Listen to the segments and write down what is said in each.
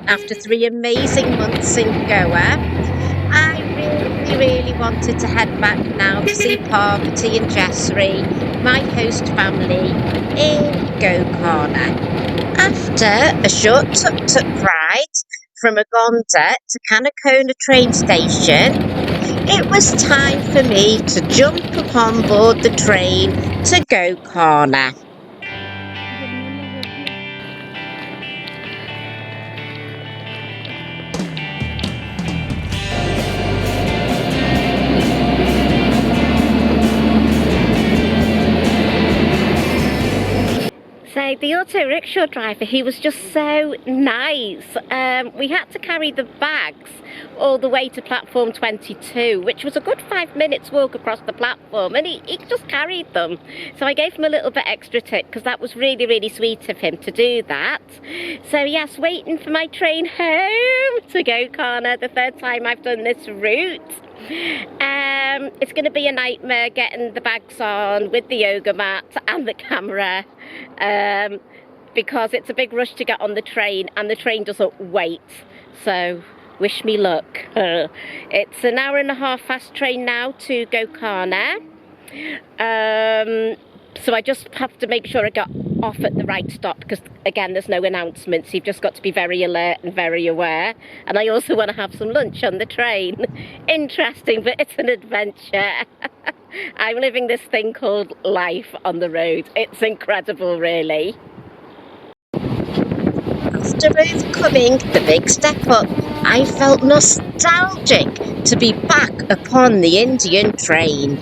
After 3 amazing months in Goa, I really wanted to head back now to see Parvati and Jayashree, my host family, in Gokarna. After a short tuk-tuk ride from Agonda to Kanakona train station, it was time for me to jump upon board the train to Gokarna. So the auto rickshaw driver, he was just so nice. We had to carry the bags all the way to platform 22, which was a good 5 minutes walk across the platform, and he just carried them. So I gave him a little bit extra tip because that was really sweet of him to do that. So yes, waiting for my train home to Gokarna, the 3rd time I've done this route. It's going to be a nightmare getting the bags on with the yoga mat and the camera, because it's a big rush to get on the train and the train doesn't wait, so wish me luck. It's an hour-and-a-half fast train now to Gokarna, so I just have to make sure I get off at the right stop because again there's no announcements. You've just got to be very alert and very aware, and I also want to have some lunch on the train. Interesting, but it's an adventure. I'm living this thing called life on the road. It's incredible, really. After overcoming the big step up, I felt nostalgic to be back upon the Indian train.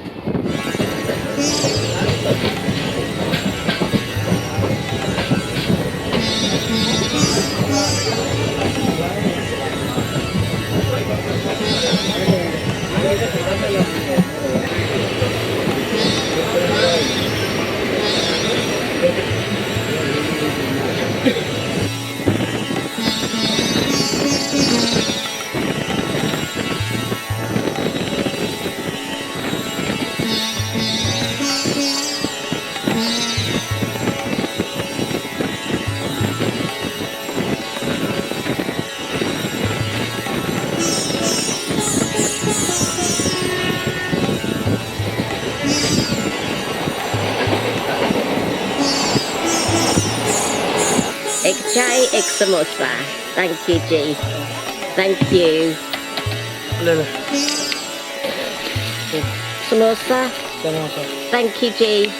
Ek chai, ek samosa. Thank you, G. Thank you. Samosa. Thank you, G.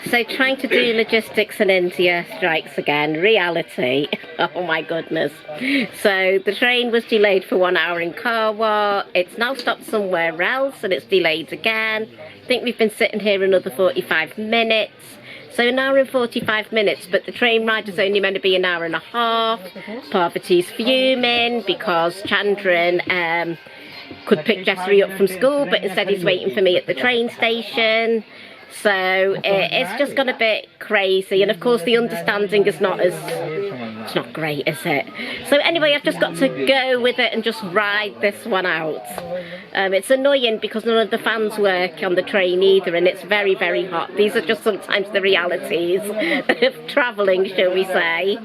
So trying to do logistics in India strikes again. Reality. Oh my goodness. So the train was delayed for 1 hour in Karwa. It's now stopped somewhere else and it's delayed again. I think we've been sitting here another 45 minutes. So an hour and 45 minutes, but the train ride is only meant to be an hour and a half. Parvati's fuming because Chandran could pick Jayashree up from school, but instead he's waiting for me at the train station. So it's just gone a bit crazy, and of course the understanding is not as It's not great, is it? So anyway, I've just got to go with it and just ride this one out. It's annoying because none of the fans work on the train either, and it's very, very hot. These are just sometimes the realities of travelling, shall we say.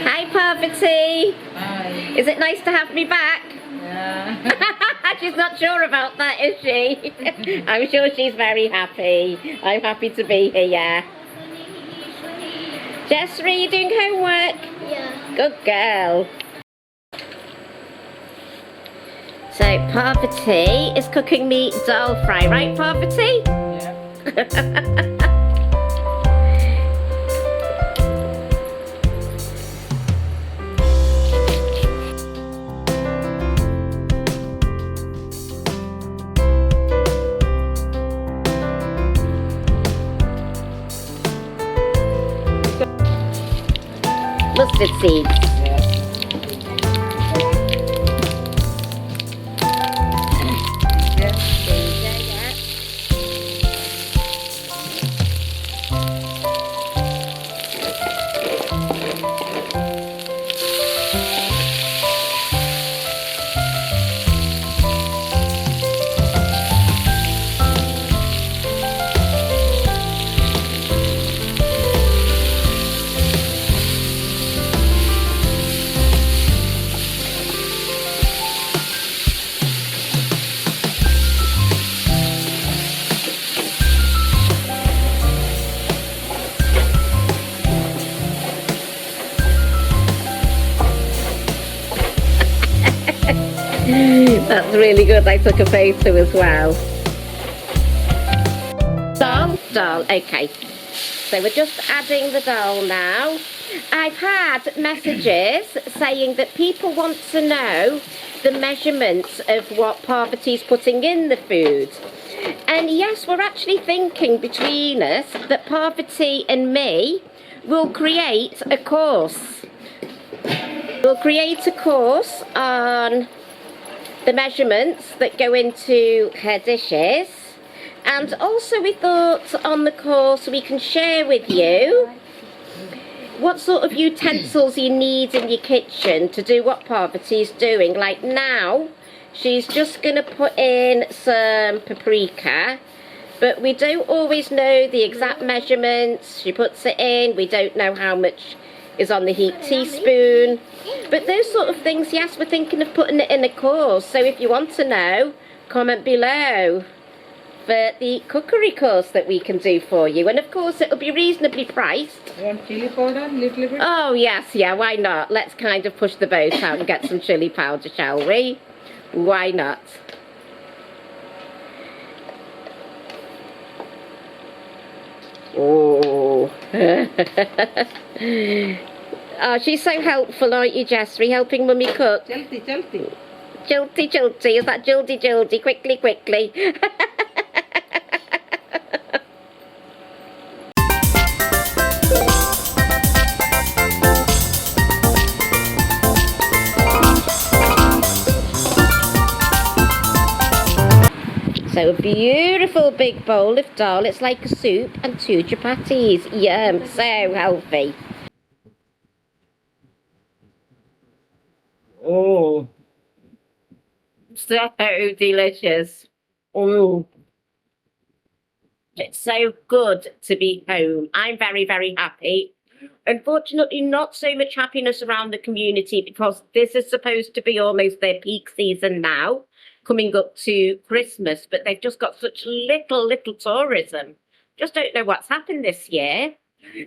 Hi Parvati! Hi. Is it nice to have me back? Yeah. She's not sure about that, is she? I'm sure she's very happy. I'm happy to be here. Jayashree, you doing homework? Yeah. Good girl. So Parvati is cooking me dhal fry, right Parvati? Yeah. Mustard seeds. That's really good. I took a photo as well. Dhal, okay. So we're just adding the dhal now. I've had messages saying that people want to know the measurements of what Parvati's putting in the food. And yes, we're actually thinking between us that Parvati and me will create a course. We'll create a course on the measurements that go into her dishes, and also we thought on the course we can share with you what sort of utensils you need in your kitchen to do what Parvati's doing. Like now she's just going to put in some paprika, but we don't always know the exact measurements. She puts it in, we don't know how much is on the heat teaspoon, but those sort of things, yes, we're thinking of putting it in a course. So if you want to know, comment below for the cookery course that we can do for you, and of course it'll be reasonably priced. You want chili powder, little bit? Oh yes, yeah, why not? Let's kind of push the boat out and get some chili powder, shall we? Why not? Oh. Oh, she's so helpful, aren't you, Jayashree, helping Mummy cook? Jaldi, jaldi. Jilty, jilty, is that jilty, jilty? Quickly, quickly. So a beautiful big bowl of dhal. It's like a soup and 2 chapatis. Yum, so healthy. Oh, so delicious. Mm. It's so good to be home. I'm very, very happy. Unfortunately, not so much happiness around the community because this is supposed to be almost their peak season now, coming up to Christmas, but they've just got such little tourism. Just don't know what's happened this year.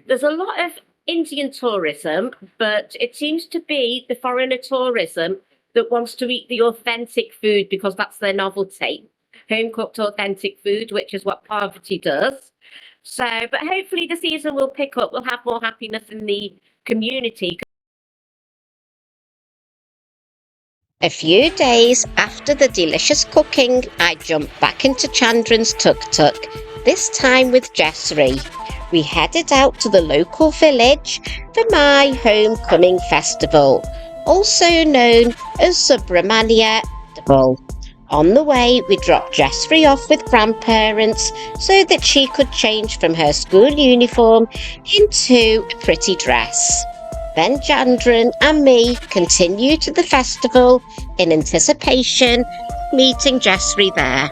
There's a lot of Indian tourism, but it seems to be the foreigner tourism that wants to eat the authentic food because that's their novelty. Home cooked authentic food, which is what Parvati does. So, but hopefully the season will pick up. We'll have more happiness in the community. A few days after the delicious cooking, I jumped back into Chandran's tuk-tuk, this time with Jayashree. We headed out to the local village for my homecoming festival, also known as Subrahmanya festival. On the way, we dropped Jayashree off with grandparents so that she could change from her school uniform into a pretty dress. Then Chandran and me continued to the festival in anticipation of meeting Jayashree there.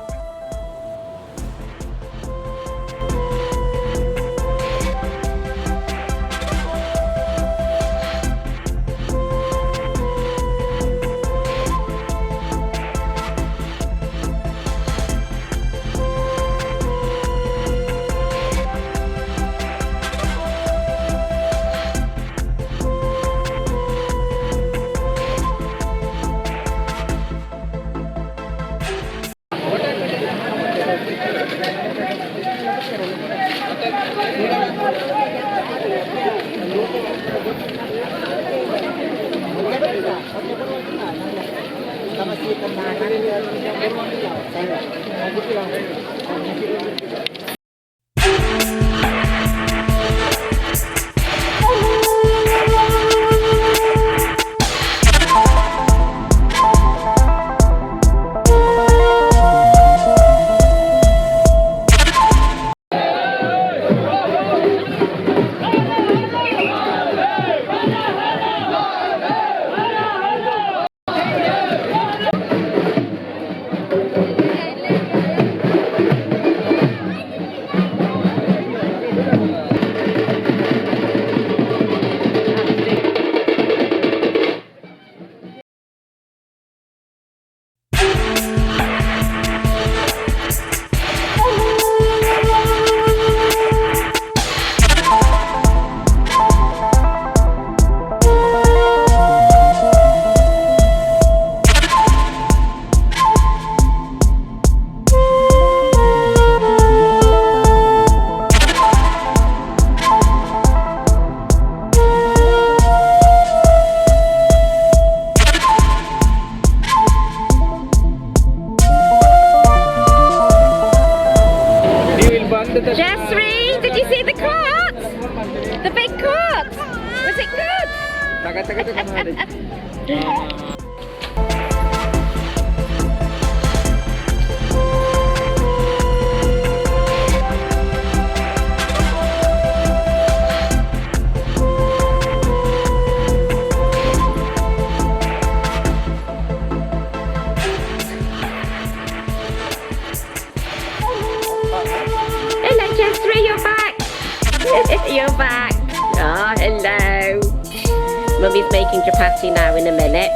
Jayashree, did you see the cart? The big cart? Was it good? Hello, Jayashree, you're back. You're back. Oh, hello. Mummy's making chapati now in a minute.